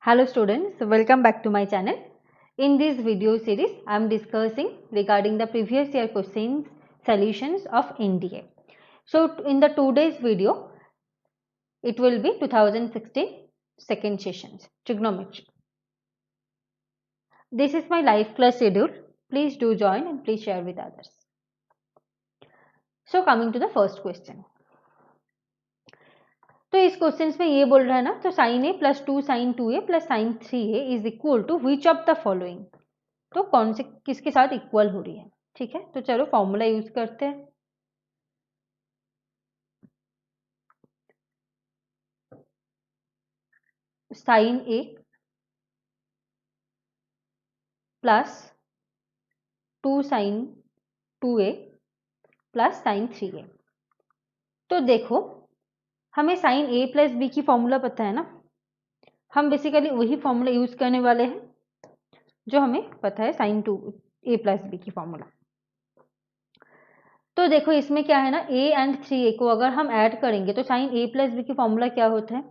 Hello students, welcome back to my channel. In this video series, I am discussing regarding the previous year questions solutions of NDA. So in the today's video, it will be 2016 second sessions trigonometry. This is my live class schedule. Please do join and please share with others. So coming to the first question. तो इस question में ये बोल रहा है ना, तो sine A plus 2 sine 2a plus sine 3a is equal to which of the following, तो कौन से किसके साथ इक्वल हो रही है। ठीक है, तो चलो फॉर्मूला यूज करते हैं। साइन ए plus 2 sine 2a plus sine 3a। तो देखो हमें साइन ए प्लस बी की फॉर्मूला पता है ना, हम बेसिकली वही फॉर्मूला यूज करने वाले हैं जो हमें पता है साइन 2a प्लस बी की फॉर्मूला। तो देखो इसमें क्या है ना, a एंड 3a को अगर हम ऐड करेंगे तो साइन a प्लस बी की फॉर्मूला क्या होता है,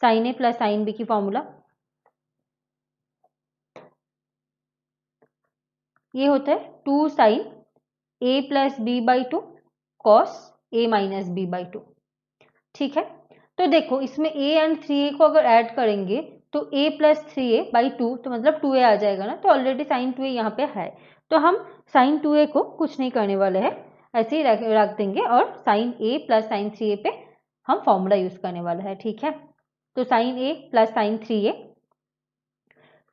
साइन ए प्लस साइन बी की फॉर्मूला ये होता है 2 sine a plus B by 2 cos a minus B by 2। ठीक है, तो देखो इसमें a एंड 3a को अगर ऐड करेंगे तो a प्लस 3a बाई 2, तो मतलब 2a आ जाएगा ना, तो ऑलरेडी साइन 2a यहाँ पे है, तो हम साइन 2a को कुछ नहीं करने वाले हैं, ऐसे ही रख देंगे और sign a plus sine 3a पे हम फॉर्मूला यूज करने वाले हैं। ठीक है, तो sine a plus sine 3a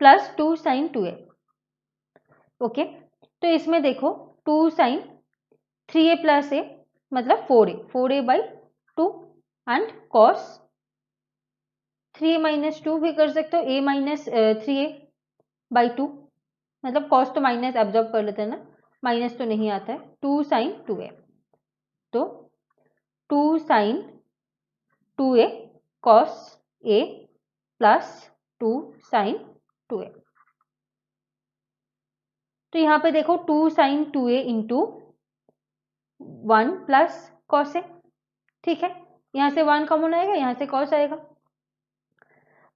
plus 2 sine 2a। Okay, तो इसमें देखो 2 साइन 3a प्लस a मतलब 4a by 2 and cos 3a minus 2 भी कर सकते हो, a माइनस 3a बाई 2, मतलब कॉस तो माइनस एब्जॉर्ब कर लेते हैं ना, माइनस तो नहीं आता है, 2 साइन 2a, तो 2 sine 2a cos a plus 2 sine 2a। तो यहाँ पे देखो 2 sine 2a into 1 plus cos A. ठीक है, यहाँ से 1 कॉमन आएगा, यहाँ से कॉस आएगा,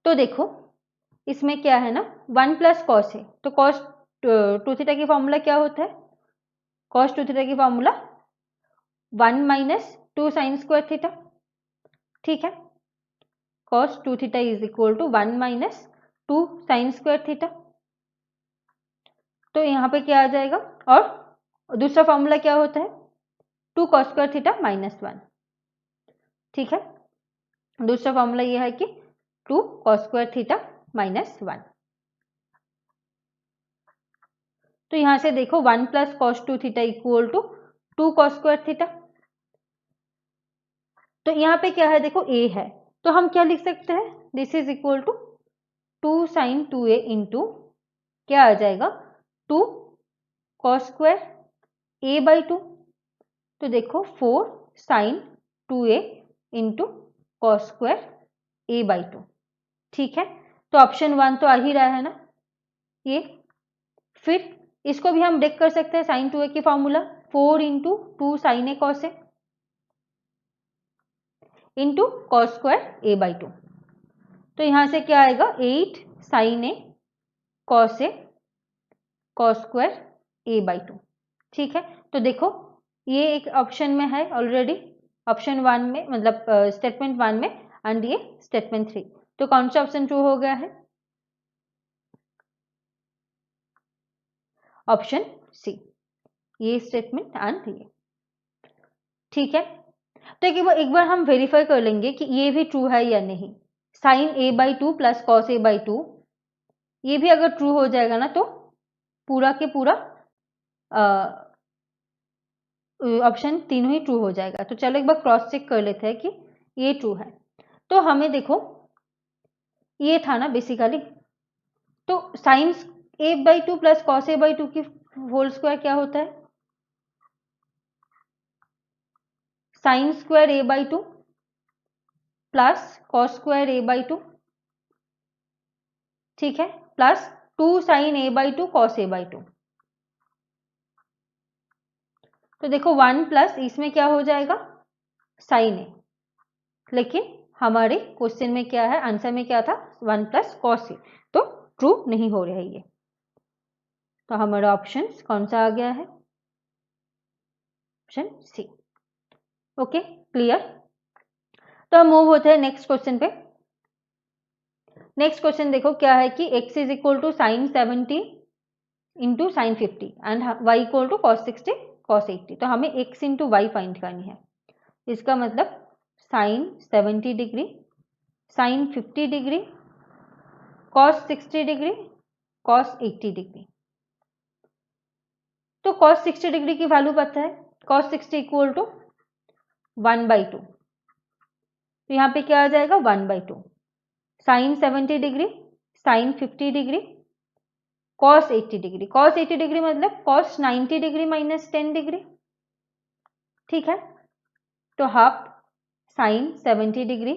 तो देखो इसमें क्या है ना 1 प्लस कॉस है, तो कॉस 2 थीटा की फॉर्मूला क्या होता है, कॉस 2 थीटा की formula 1 minus 2 sine square theta. ठीक है, cos 2 theta is equal to 1 minus 2 sine square theta, तो यहाँ पे क्या आ जाएगा, और दूसरा फॉर्मूला क्या होता है 2 कॉस स्क्वायर थीटा माइनस 1। ठीक है, दूसरा फॉर्मूला ये है कि 2 कॉस स्क्वायर थीटा माइनस 1। तो यहां से देखो 1 plus cos 2 theta equal to 2 cos square theta. तो यहाँ पे क्या है देखो a है, तो हम क्या लिख सकते हैं, this is equal to 2 sine 2a into क्या आ जाएगा 2 कॉस स्क्वायर a बाई 2, तो देखो 4 sine 2a into cos square a by 2। ठीक है, तो ऑप्शन 1 तो आ ही रहा है ना ये। फिर इसको भी हम ब्रेक कर सकते हैं, साइन 2a की formula 4 into 2 sine A cos a into cos square a by 2, तो यहां से क्या आएगा 8 sine A cos square a by 2। ठीक है, तो देखो ये एक ऑप्शन में है ऑलरेडी, ऑप्शन 1 में मतलब स्टेटमेंट 1 में, एंड ये स्टेटमेंट 3, तो कौन सा ऑप्शन ट्रू हो गया है, ऑप्शन सी, ये स्टेटमेंट एंड ये। ठीक है, तो एक बार हम वेरीफाई कर लेंगे कि ये भी ट्रू है या नहीं। Sine a by 2 plus cos a by 2, ये भी अगर ट्रू हो जाएगा ना तो पूरा के पूरा ऑप्शन तीनों ही ट्रू हो जाएगा। तो चलो एक बार क्रॉस चेक कर लेते हैं कि ये ट्रू है। तो हमें देखो ये था ना बेसिकली, तो sine a by 2 plus cos a by 2 की होल स्क्वायर क्या होता है, sine square a by 2 plus cos square a by 2। ठीक है, plus 2 sine a by 2 cos a by 2, तो देखो 1 प्लस इसमें क्या हो जाएगा साइन a, लेकिन हमारे क्वेश्चन में क्या है, आंसर में क्या था 1 प्लस कॉस ए, तो ट्रू नहीं हो रहा है ये। तो हमारा ऑप्शन कौन सा आ गया है, ऑप्शन सी। Okay clear. तो हम मूव होते हैं नेक्स्ट क्वेश्चन पे। नेक्स्ट क्वेश्चन देखो क्या है कि x is equal to sine 70 into sine 50 and y equal to cos 60 cos 80। तो हमें x इंटू वाई फाइंड करनी है। इसका मतलब sine 70 degree, sine 50 degree, cos 60 degree, cos 80 degree. तो कॉस 60 डिग्री की वैल्यू पता है, कॉस 60 इक्वल टू 1/2। तो यहाँ पे क्या आ जाएगा 1/2। Sine 70 degree, sine 50 degree, cos 80 degree. Cos 80 degree मतलब कॉस 90 डिग्री माइनस 10 डिग्री, ठीक है। तो half sine 70 degree,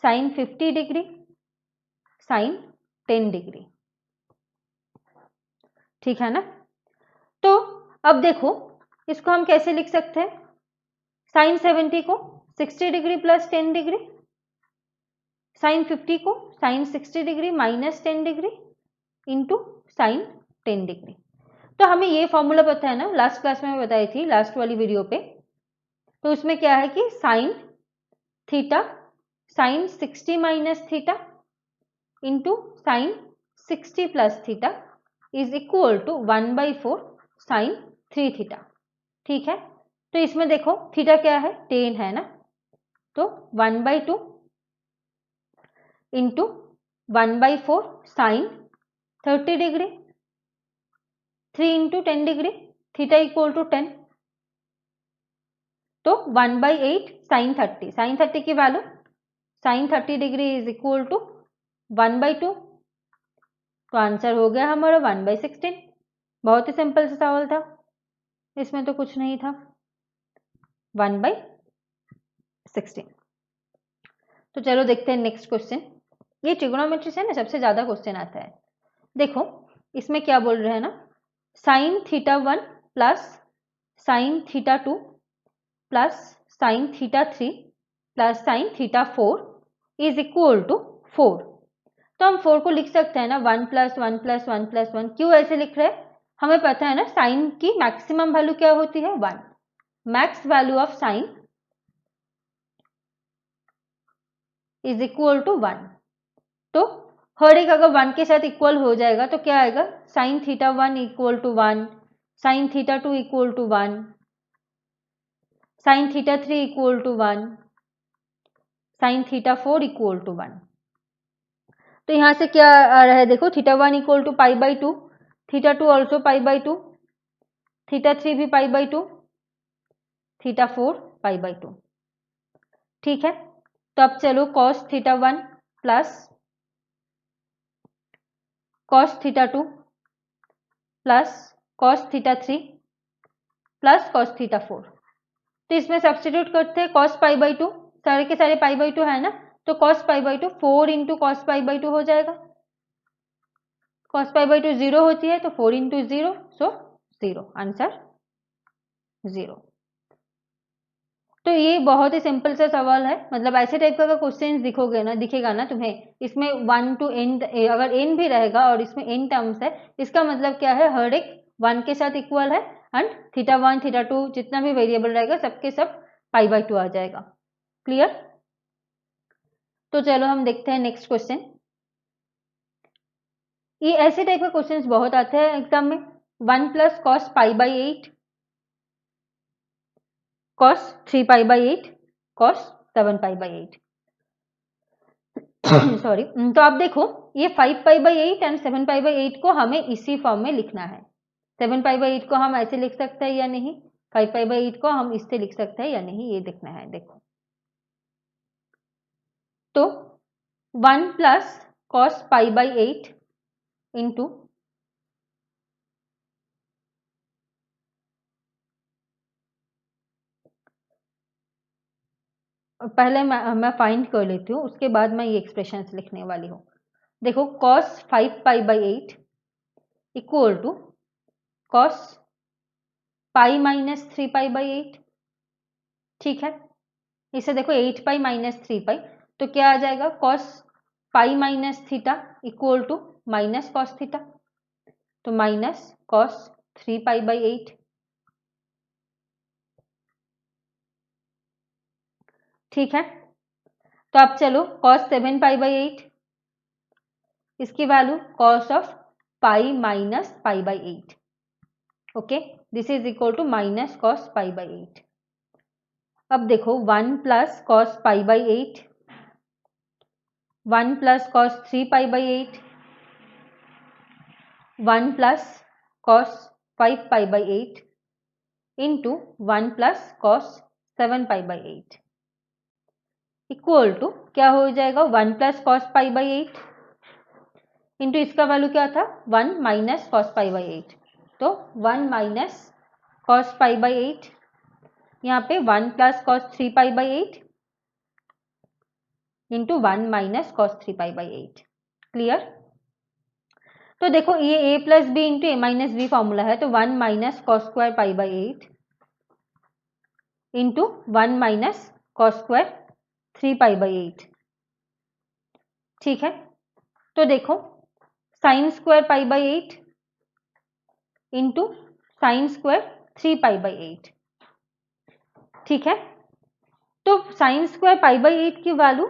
sine 50 degree, sine 10 degree, ठीक है ना। तो अब देखो इसको हम कैसे लिख सकते हैं, साइन 70 को 60 डिग्री प्लस 10 डिग्री, साइन 50 को sine 60 degree minus 10 degree into sine 10 degree. तो हमें ये फॉर्मूला पता है ना, लास्ट क्लास में मैं बताई थी, लास्ट वाली वीडियो पे। तो उसमें क्या है कि sine theta sine 60 minus theta into sine 60 plus theta is equal to 1/4 sine 3 theta, ठीक है। तो इसमें देखो थीटा क्या है 10 है ना, तो 1/2 into 1/4 sine 30 degree, 3 into 10 degree, theta equal to 10। तो 1/8 साइन 30, साइन 30 की value sine 30 degree is equal to 1/2। तो आंसर हो गया हमारा 1/16। बहुत ही सिंपल सा सवाल था, इसमें तो कुछ नहीं था, 1/16। तो चलो देखते हैं नेक्स्ट क्वेश्चन। ये ट्रिगोनोमेट्री से ना सबसे ज्यादा क्वेश्चन आता है। देखो इसमें क्या बोल रहे हैं ना, sine theta 1 plus sine theta 2 plus sine theta 3 plus sine theta 4 is equal to 4। तो हम 4 को लिख सकते हैं ना 1 प्लस 1 प्लस 1 प्लस 1। क्यों ऐसे लिख रहे हैं, हमें पता है ना साइन की मैक्सिमम वैल्यू क्या होती है 1, max value of sine is equal to 1। तो हर एक अगर 1 के साथ इक्वल हो जाएगा तो क्या आएगा, sine theta 1 equal to 1, sine theta 2 equal to 1, sine theta 3 equal to 1, sine theta 4 equal to 1। तो यहां से क्या आ रहा है देखो, theta 1 equal to π/2, theta 2 also π/2, theta 3 भी π/2, थीटा 4 π/2, ठीक है। तो अब चलो cos theta 1 plus cos theta 2 plus cos theta 3 plus cos theta 4। तो इसमें सब्सटीट्यूट करते हैं कॉस π/2, सारे के सारे π/2 है ना, तो कॉस π/2 4 इंटू कॉस π/2 हो जाएगा। कॉस π/2 0 होती है तो 4 इंटू 0, सो 0, आंसर 0। तो ये बहुत ही सिंपल सा सवाल है, मतलब ऐसे टाइप का क्वेश्चन दिखेगा ना तुम्हें, इसमें 1 टू n, अगर n भी रहेगा और इसमें n टर्म्स है, इसका मतलब क्या है हर एक 1 के साथ इक्वल है एंड थीटा 1 थीटा 2 जितना भी वेरिएबल रहेगा सबके सब π/2 आ जाएगा। क्लियर। तो चलो हम देखते हैं नेक्स्ट क्वेश्चन। ये ऐसे टाइप के क्वेश्चंस बहुत आते हैं एग्जाम में। 1 plus cos π/8, cos 3π/8, cos 7π/8 sorry. तो आप देखो ये 5π/8 एंड 7π/8 को हमें इसी फॉर्म में लिखना है। 7π/8 को हम ऐसे लिख सकते हैं या नहीं, 5π/8 को हम इससे लिख सकते हैं या नहीं, ये देखना है। देखो तो 1 प्लस कॉस π/8 इंटू पहले मैं फाइंड कर लेती हूँ, उसके बाद मैं ये एक्सप्रेशन लिखने वाली हूँ। देखो cos 5π/8 equal to cos pi minus 3π/8, ठीक है। इसे देखो 8π माइनस 3π, तो क्या आ जाएगा, cos pi minus theta equal to minus cos theta, तो माइनस कॉस 3π/8। ठीक है, तो अब चलो कॉस 7π/8, इसकी value cos of pi minus π/8। Okay, this is equal to minus cos π/8। अब देखो 1 plus cos π/8, 1 plus cos 3π/8, 1 plus cos 5π/8 into 1 plus cos 7π/8 equal to क्या हो जाएगा, 1 प्लस कॉस π/8 इंटू इसका वैल्यू क्या था, 1 माइनस कॉस π/8, तो 1 माइनस कॉस π/8, यहाँ पे 1 plus cos 3π/8 into 1 minus cos 3π/8। Clear. तो देखो ये a plus B into A minus B formula है, तो 1 minus cos square π/8 into 1 minus cos square 3π/8। ठीक है, तो देखो sine square π/8 into sine square 3π/8। ठीक है, तो साइन स्क्वायर π/8 की वैल्यू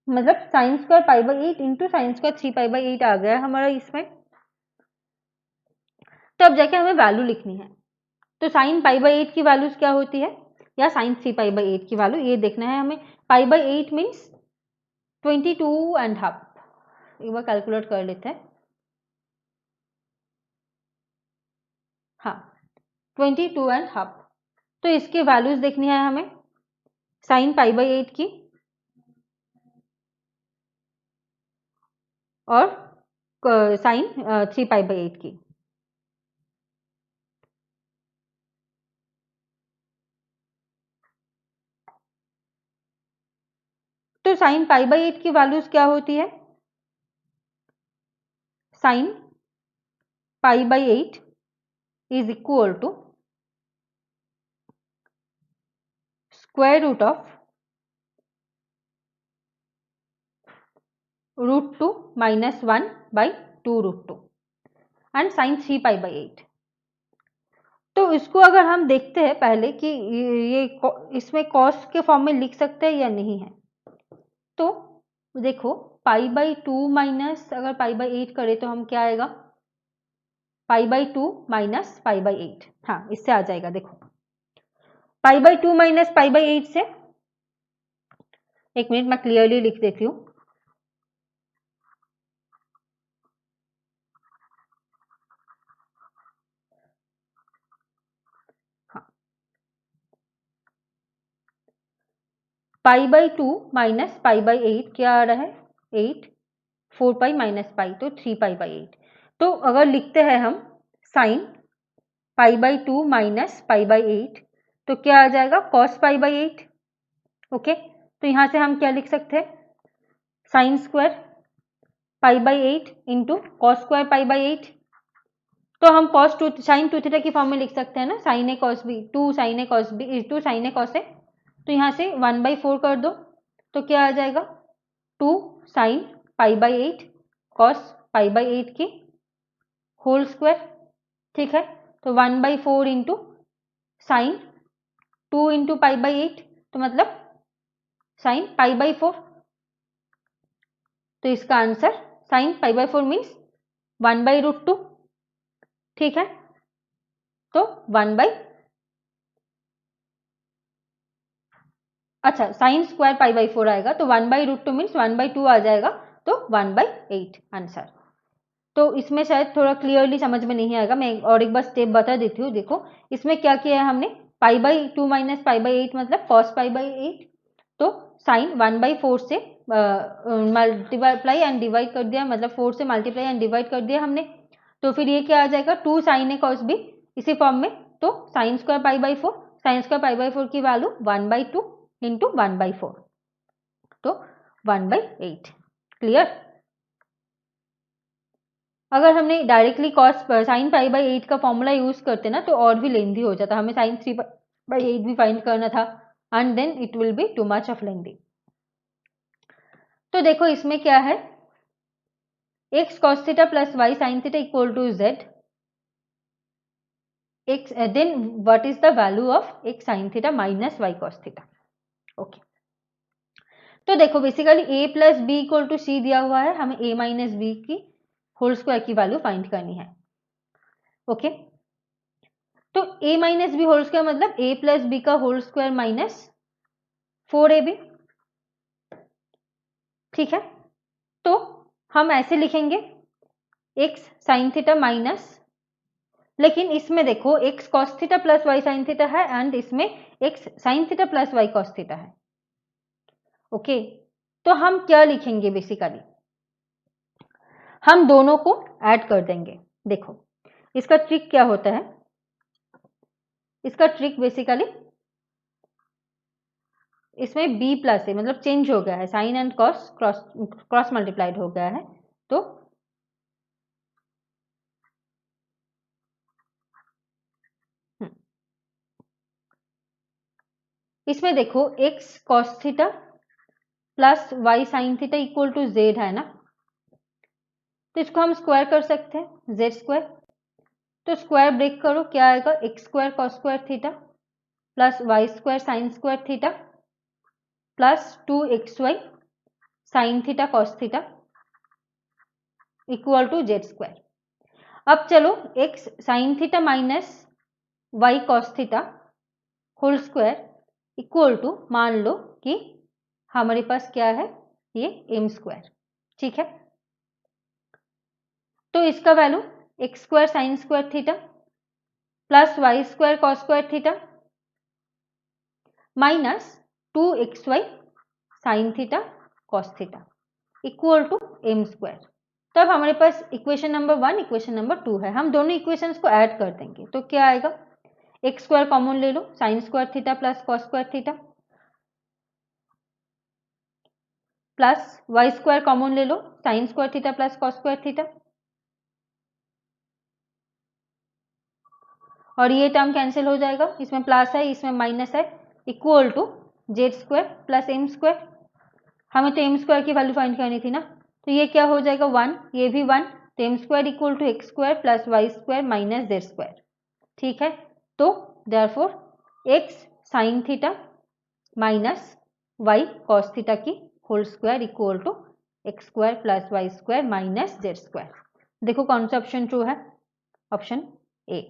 मतलब sine square π/8 into sine square 3π/8 आ गया हमारा इसमें। तो अब जाके हमें वैल्यू लिखनी है, तो साइन π/8 की वैल्यूज क्या होती है या साइन 3π/8 की वैल्यू ये देखना है हमें। π/8 मीन्स 22.5, एक बार कैलकुलेट कर लेते हैं। हाँ 22.5, तो इसकी वैल्यूज देखनी है हमें साइन π/8 की और साइन 3π/8 की। तो साइन π/8 की वैल्यूज क्या होती है, sine π/8 is equal to square root of √2 minus 1/2 √2 and sine 3π/8। तो इसको अगर हम देखते हैं पहले कि ये इसमें कॉस के फॉर्म में लिख सकते हैं या नहीं है, तो देखो π/2 माइनस अगर π/8 करें तो हम क्या आएगा, π/2 माइनस π/8। हाँ इससे आ जाएगा, देखो π/2 माइनस π/8 से, एक मिनट मैं क्लियरली लिख देती हूँ। π/2 माइनस π/8 क्या आ रहा है, 8, 4π माइनस पाई तो 3π/8। तो अगर लिखते हैं हम साइन π/2 माइनस π/8 तो क्या आ जाएगा, कॉस π/8। ओके, तो यहां से हम क्या लिख सकते हैं, sine square π/8 into cos square π/8। तो हम कॉस 2 साइन 2 थीटा की फॉर्म में लिख सकते हैं ना, sine A cos B 2 sine A cos B 2 sine A cos A. तो यहाँ से 1/4 कर दो, तो क्या आ जाएगा, 2 साइन π/8 कॉस π/8 की होल स्क्वायर। ठीक है, तो 1/4 इंटू साइन 2 इंटू π/8, तो मतलब साइन π/4। तो इसका आंसर साइन π/4 मीन्स 1/√2। ठीक है, तो अच्छा साइन स्क्वायर π/4 आएगा, तो 1/√2 मीन्स 1/2 आ जाएगा, तो 1/8 आंसर। तो इसमें शायद थोड़ा क्लियरली समझ में नहीं आएगा, मैं और एक बार स्टेप बता देती हूँ। देखो इसमें क्या किया है हमने, π/2 माइनस π/8 मतलब cos π/8, तो साइन 1/4 से मल्टीप्लाई एंड डिवाइड कर दिया, मतलब 4 से मल्टीप्लाई एंड डिवाइड कर दिया हमने। तो फिर ये क्या आ जाएगा, 2 साइन ए कॉस बी इसी फॉर्म में, तो साइन स्क्वायर π/4, साइन स्क्वायर π/4 की वैल्यू 1/2 इंटू 1/4, तो 1/8। क्लियर। अगर हमने डायरेक्टली कॉस साइन π/8 का फॉर्मूला यूज करते ना तो और भी लेंदी हो जाता, हमें साइन 3/8 भी फाइंड करना था and then it will be too much of lengthy. तो देखो इसमें क्या है, x cos theta plus y sin theta equal to z, x then what is the value of x sin theta minus y cos theta. Okay, तो देखो basically a plus B equal to C दिया हुआ है, हमें a minus B की whole square की value find करनी है। ओके, तो a minus B whole square मतलब a प्लस बी का होल स्क्वायर माइनस 4ab। ठीक है, तो हम ऐसे लिखेंगे x साइन थीटा माइनस, लेकिन इसमें देखो x cos theta plus y sin theta है एंड इसमें x sin theta plus y cos theta है। ओके, तो हम क्या लिखेंगे, बेसिकली हम दोनों को ऐड कर देंगे। देखो इसका ट्रिक क्या होता है, इसका ट्रिक बेसिकली इसमें b प्लस है, मतलब चेंज हो गया है, sine and cos cross multiplied हो गया है। तो इसमें देखो x cos theta plus y sin theta equal to z है ना, तो इसको हम स्क्वायर कर सकते हैं, z स्क्वायर। तो स्क्वायर ब्रेक करो, क्या आएगा, x square cos square theta plus Y square sine square theta plus 2xy sine theta cos theta equal to z square. अब चलो x sine theta minus Y cos theta whole square equal to, मान लो कि हमारे पास क्या है, ये m square. ठीक है, तो इसका value x square sine square theta plus Y square cos square theta minus 2xy sine theta cos theta equal to m square. तब हमारे पास इक्वेशन नंबर 1 इक्वेशन नंबर 2 है, हम दोनों इक्वेशंस को ऐड कर देंगे। तो क्या आएगा, एक्स स्क्वायर कॉमन ले लो, sine square theta plus cos square theta plus Y square common ले लो, sine square theta plus cos square theta, और ये टर्म कैंसिल हो जाएगा, इसमें प्लस है इसमें माइनस है, equal to z square plus m square. हमें तो एम स्क्वायर की वैल्यू फाइंड करनी थी ना, तो ये क्या हो जाएगा 1, ये भी 1, तो M square equal to X square plus Y square minus Z square. ठीक है, तो therefore X sine theta minus Y cos theta की whole square equal to X square plus Y square minus Z square. देखो कौन सा option true है, option A.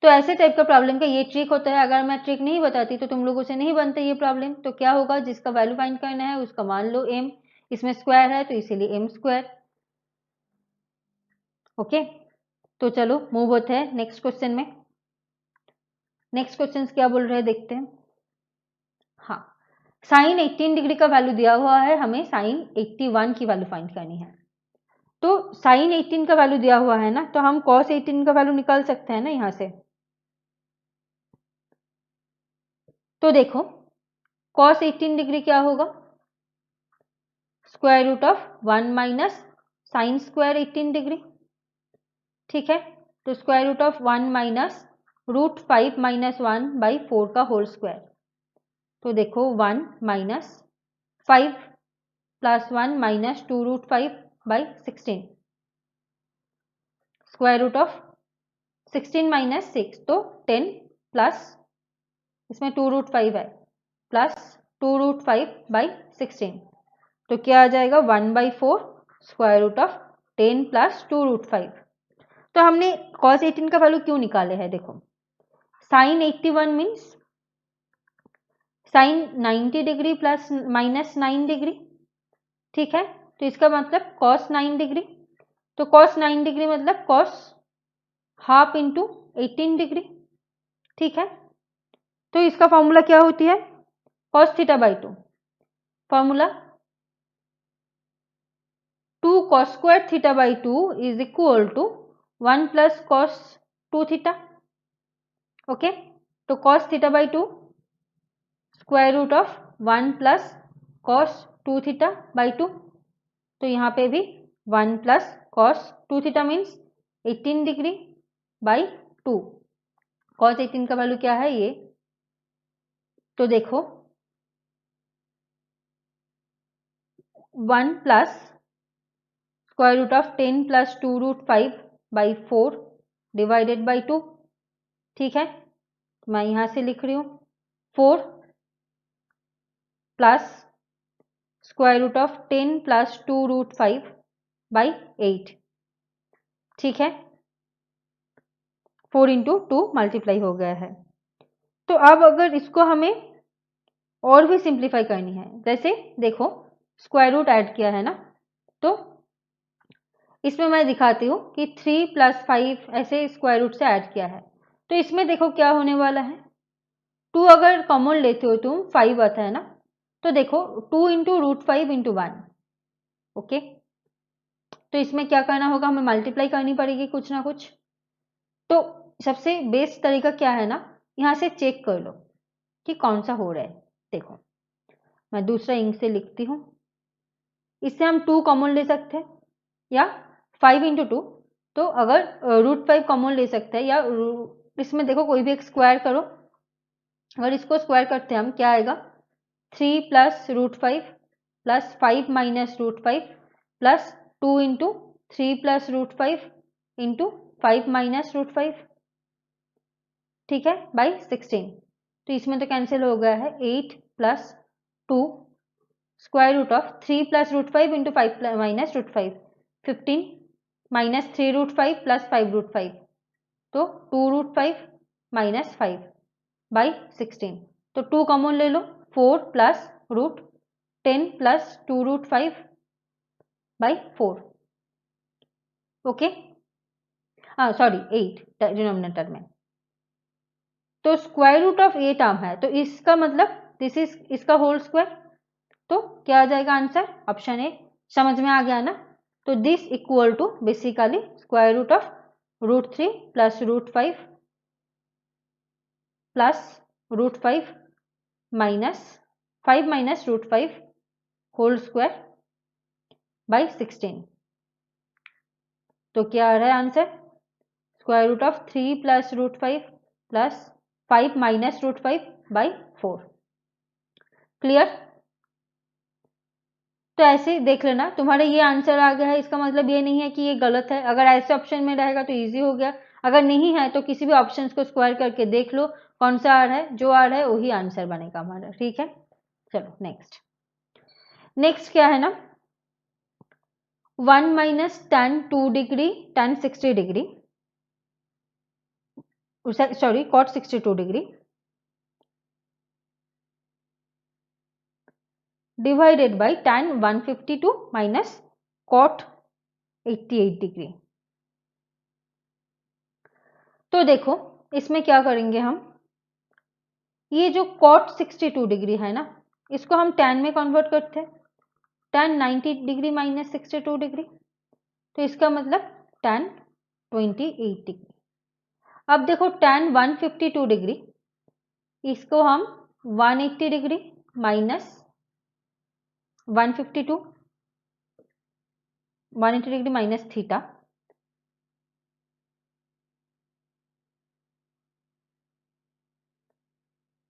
तो ऐसे टाइप का प्रॉब्लम का ये ट्रिक होता है, अगर मैं ट्रिक नहीं बताती तो तुम लोगों से नहीं बनते ये प्रॉब्लम। तो क्या होगा, जिसका वैल्यू फाइंड करना है उसका मान लो m, इसमें स्क्वायर है तो इसीलिए m स्क्वायर। ओके, तो चलो मूव होते हैं नेक्स्ट क्वेश्चन में। नेक्स्ट क्वेश्चन क्या बोल रहे हैं देखते हैं। हाँ, साइन 18 डिग्री का वैल्यू दिया हुआ है, हमें साइन 81 की वैल्यू फाइंड करनी है। तो साइन 18 का वैल्यू दिया हुआ है ना, तो हम कॉस 18 का वैल्यू निकाल सकते हैं ना यहां से। तो देखो कॉस 18 डिग्री क्या होगा, square root of 1 minus sine square 18 degree. ठीक है, तो square root of 1 minus root 5 minus 1 by 4 का होल स्क्वायर। तो देखो 1 minus 5 plus 1 minus 2 root 5 by 16, square root of 16 minus 6, तो 10 प्लस इसमें 2 रूट 5 है प्लस 2 रूट 5 बाई 16, तो क्या आ जाएगा 1/4 square root of 10 plus 2 root 5। तो हमने cos 18 का वैल्यू क्यों निकाले है, देखो sine 81 means sine 90 degree plus minus 9 degree. ठीक है, तो इसका मतलब cos 9 डिग्री, तो cos 9 डिग्री मतलब cos हाफ इंटू 18 डिग्री। ठीक है, तो इसका फॉर्मूला क्या होती है, cos theta by 2, formula 2 cos square theta by 2 is equal to 1 plus cos 2 theta. Okay, तो cos theta by 2 square root of 1 plus cos 2 theta by 2, तो यहाँ पे भी 1 plus cos 2 theta means 18 degree by 2। cos 18 का value क्या है ये, तो देखो 1 plus square root of 10 plus 2 root 5 by 4 divided by 2। ठीक है, मैं यहां से लिख रही हूं 4 plus square root of 10 plus 2 root 5 by 8। ठीक है, 4 इंटू 2 मल्टीप्लाई हो गया है। तो अब अगर इसको हमें और भी सिंप्लीफाई करनी है, जैसे देखो स्क्वायर रूट ऐड किया है ना, तो इसमें मैं दिखाती हूँ कि 3 प्लस 5 ऐसे स्क्वायर रूट से ऐड किया है। तो इसमें देखो क्या होने वाला है, 2 अगर कॉमन लेते हो तुम 5 आता है ना, तो देखो 2 इंटू रूट 5 इंटू 1। ओके, तो इसमें क्या करना होगा, हमें मल्टीप्लाई करनी पड़ेगी कुछ ना कुछ। तो सबसे बेस्ट तरीका क्या है ना, यहाँ से चेक कर लो कि कौन सा हो रहा है। देखो मैं दूसरा इंक से लिखती हूँ, इससे हम 2 कॉमन ले सकते हैं या 5 इंटू 2। तो अगर रूट 5 कॉमन ले सकते हैं या इसमें देखो कोई भी एक स्क्वायर करो, अगर इसको स्क्वायर करते हैं हम, क्या आएगा 3 plus root 5 plus 5 minus root 5 plus 2 into 3 plus root 5 into 5 minus root 5। ठीक है, बाई 16। तो इसमें तो कैंसिल हो गया है, 8 plus 2 square root of 3 plus root 5 into 5 minus root 5, 15 minus 3 root 5 plus 5 root 5, तो 2 रूट 5 माइनस 5 बाई 16। तो 2 कॉमन ले लो, 4 plus root 10 plus 2 root 5 by 4। Okay, हाँ सॉरी 8 डिनोमिनेटर में। तो स्क्वायर रूट ऑफ 8 टर्म है, तो इसका मतलब दिस इज इसका होल स्क्वायर। तो क्या आ जाएगा आंसर, ऑप्शन ए। समझ में आ गया ना। तो this equal to basically square root of root 3 plus root 5 plus root 5 minus root 5 whole square by 16। तो क्या आ रहा है answer, square root of 3 plus root 5 plus 5 minus root 5 by 4। Clear. तो ऐसे देख लेना, तुम्हारा ये आंसर आ गया है, इसका मतलब ये नहीं है कि ये गलत है। अगर ऐसे ऑप्शन में रहेगा तो इजी हो गया, अगर नहीं है तो किसी भी ऑप्शंस को स्क्वायर करके देख लो कौन सा आ रहा है, जो आ रहा है वही आंसर बनेगा हमारा। ठीक है, चलो नेक्स्ट। नेक्स्ट क्या है ना, 1 minus tan 2 degree tan 60 degree, sorry cot 62 degree divided by tan 152 minus cot 88 degree. तो देखो इसमें क्या करेंगे हम, ये जो cot 62 डिग्री है ना, इसको हम tan में कन्वर्ट करते हैं, tan 90 डिग्री माइनस 62 डिग्री, तो इसका मतलब tan 28 डिग्री। अब देखो tan 152 डिग्री, इसको हम 180 degree minus 152, 180 degree minus theta,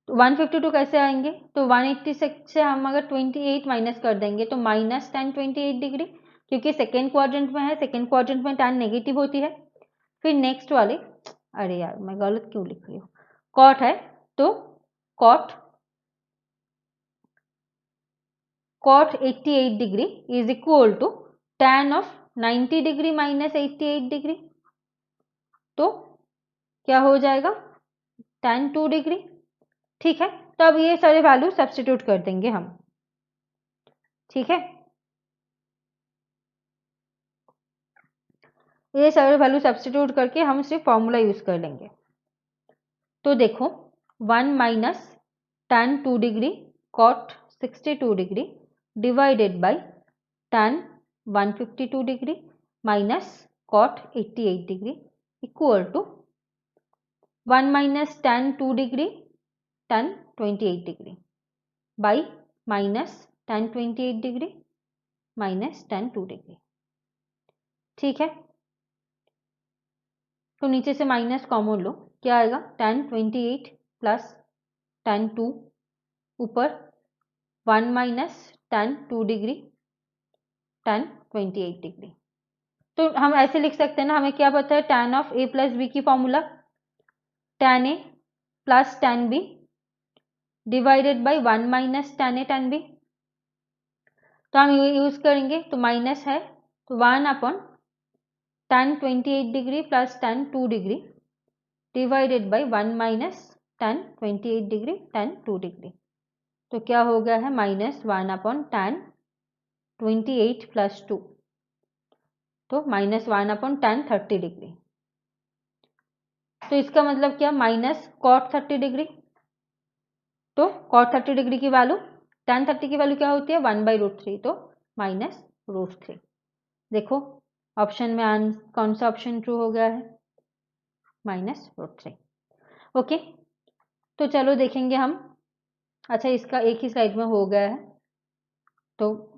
तो 152 कैसे आएंगे, तो 180 से हम अगर 28 माइनस कर देंगे तो माइनस tan 28 डिग्री, क्योंकि सेकेंड क्वाड्रेंट में है, सेकेंड क्वाड्रेंट में tan नेगेटिव होती है। फिर नेक्स्ट वाले, अरे यार मैं गलत क्यों लिख रही हूँ, कॉट है तो cot 88 degree is equal to tan of 90 degree minus 88 degree, तो क्या हो जाएगा tan 2 डिग्री। ठीक है, तो अब ये सारे वैल्यू सब्स्टिट्यूट कर देंगे हम। ठीक है, ये सारे वैल्यू सब्स्टिट्यूट करके हम सिर्फ फॉर्मूला यूज कर लेंगे। तो देखो 1 minus tan 2 degree cot 62 degree divided by tan 152 degree minus cot 88 degree equal to 1 minus tan 2 degree tan 28 degree by minus tan 28 degree minus tan 2 degree. ठीक है, तो नीचे से माइनस कॉमन लो, क्या आएगा tan 28 प्लस tan 2 ऊपर 1 minus tan 2 degree tan 28 degree. तो हम ऐसे लिख सकते हैं ना, हमें क्या पता है tan of a plus B की फॉर्मूला tan a प्लस tan b divided by 1 minus tan a tan b। तो हम ये यूज करेंगे, तो माइनस है तो 1 upon tan 28 degree plus tan 2 degree divided by 1 minus tan 28 degree tan 2 degree. तो क्या हो गया है -1 अपॉन tan 28 प्लस 2, तो -1 अपॉन tan 30 डिग्री। तो इसका मतलब क्या माइनस cot 30 डिग्री। तो cot 30 डिग्री की वैल्यू tan 30 की वैल्यू क्या होती है 1/√3, तो -√3। देखो ऑप्शन में कौन सा ऑप्शन ट्रू हो गया है -√3। ओके, तो चलो देखेंगे हम। अच्छा, इसका एक ही स्लाइड में हो गया है, तो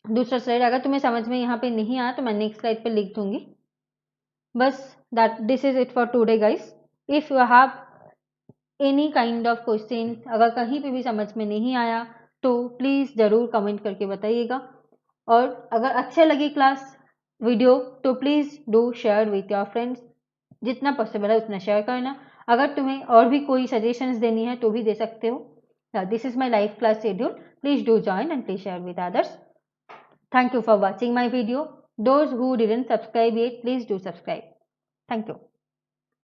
दूसरा स्लाइड अगर तुम्हें समझ में यहाँ पे नहीं आया तो मैं नेक्स्ट स्लाइड पे लिख दूंगी। बस this is it for today guys. If you have any kind of question, अगर कहीं पे भी समझ में नहीं आया तो प्लीज़ ज़रूर कमेंट करके बताइएगा। और अगर अच्छे लगी क्लास वीडियो तो please do share with your friends, जितना पॉसिबल है उतना शेयर करना। अगर तुम्हें और भी कोई सजेशंस देनी है तो भी दे सकते हो। This is my live class schedule, please do join and please share with others. Thank you for watching my video. Those who didn't subscribe yet, please do subscribe. Thank you.